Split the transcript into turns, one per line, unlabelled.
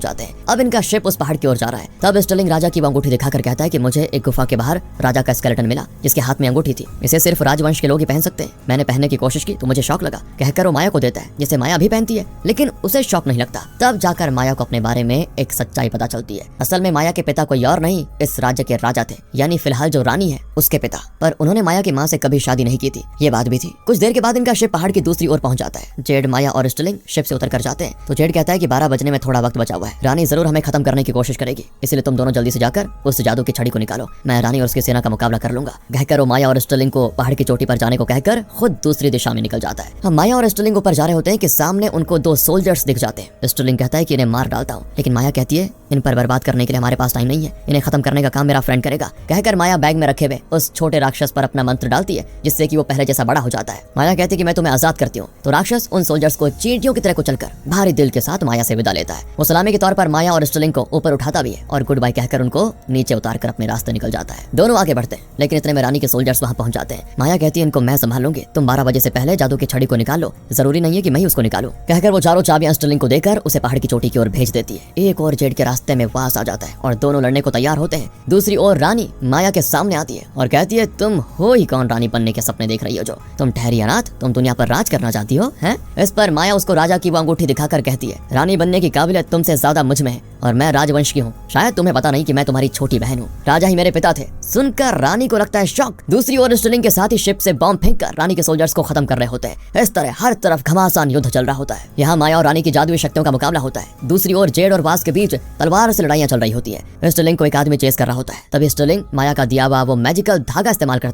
जाते हैं। अब इनका शिप उस पहाड़ की ओर जा रहा है। तब स्टर्लिंग राजा की वो अंगूठी दिखाकर कहता है कि मुझे एक गुफा के बाहर राजा का स्केलेटन मिला जिसके हाथ में अंगूठी थी। इसे सिर्फ राजवंश के लोग ही पहन सकते हैं। मैंने पहनने की कोशिश की तो मुझे शौक लगा। कहकर वो माया को देता है जिसे माया भी पहनती है, लेकिन उसे शौक नहीं लगता। तब जाकर माया को अपने बारे में एक सच्चाई पता चलती है। असल में माया के पिता कोई और नहीं, इस राज्य के राजा थे, यानी फिलहाल जो रानी है उसके पिता। पर उन्होंने माया की माँ से कभी शादी नहीं की थी, ये बात भी थी। कुछ देर के बाद इनका शिप पहाड़ की दूसरी ओर पहुंच जाता है। जेड, माया और स्टर्लिंग शिप से उतर कर जाते हैं तो जेड कहता है कि 12 बजने में थोड़ा वक्त बचा हुआ है। रानी जरूर हमें खत्म करने की कोशिश करेगी, इसलिए तुम दोनों जल्दी से जाकर उस जादू की छड़ी को निकालो। मैं रानी और उसकी सेना का मुकाबला कर लूंगा। कहकर वो माया और स्टर्लिंग को पहाड़ की चोटी पर जाने को कहकर खुद दूसरी दिशा में निकल जाता है। हम माया और स्टर्लिंग ऊपर जा रहे होते हैं कि सामने उनको 2 सोल्जर्स दिख जाते हैं। स्टर्लिंग कहता है कि इन्हें मार डालता हूँ, लेकिन माया कहती है इन पर बर्बाद करने के लिए हमारे पास टाइम नहीं है, इन्हें खत्म करने का काम मेरा फ्रेंड करेगा। कहकर माया बैग में रखे हुए उस छोटे राक्षस पर अपना मंत्र डालती है जिससे कि वो पहले जैसा बड़ा हो जाता है। माया कहती है कि मैं तुम्हें आजाद करती हूँ। तो राक्षस उन सोल्जर्स को चींटियों की तरह कुचलकर भारी दिल के साथ माया से विदा लेता है। वो सलामी के तौर पर माया और स्टर्लिंग को ऊपर उठाता भी है और गुड बाय कहकर उनको नीचे उतार कर अपने रास्ते निकल जाता है। दोनों आगे बढ़ते हैं, लेकिन इतने में रानी के सोल्जर्स वहाँ पहुंच जाते हैं। माया कहती है इनको मैं संभाल लूंगी, तुम 12 बजे से पहले जादू की छड़ी को निकाल लो, जरूरी नहीं है कि मैं ही उसको निकालूं। कहकर वो चारों चाबियां स्टर्लिंग को देकर उसे पहाड़ की चोटी की ओर भेज देती है। एक और जेड के रास्ते में वास आ जाता है और दोनों लड़ने को तैयार होते हैं। दूसरी ओर रानी माया के सामने आती है और कहती है तुम हो ही कौन रानी बनने के सपने देख रही हो, जो तुम ठहरी अनाथ, तुम दुनिया पर राज करना चाहती हो हैं? इस पर माया उसको राजा की वो अंगूठी दिखाकर कहती है रानी बनने की काबिलियत तुमसे ज्यादा मुझ में है और मैं राजवंश की हूँ। शायद तुम्हें पता नहीं कि मैं तुम्हारी छोटी बहन हूँ, राजा ही मेरे पिता थे। सुनकर रानी को लगता है शॉक। दूसरी ओर स्टर्लिंग के साथ ही शिप से बॉम्ब फेंककर रानी के सोल्जर्स को खत्म कर रहे होते हैं। इस तरह हर तरफ घमासान युद्ध चल रहा होता है। यहाँ माया और रानी की जादुई शक्तियों का मुकाबला होता है। दूसरी ओर जेड और वास के बीच तलवार से लड़ाइयां चल रही होती है। स्टर्लिंग को एक आदमी चेस कर रहा होता है। तभी स्टर्लिंग माया का दिया हुआ वो मैजिकल धागा इस्तेमाल करता है।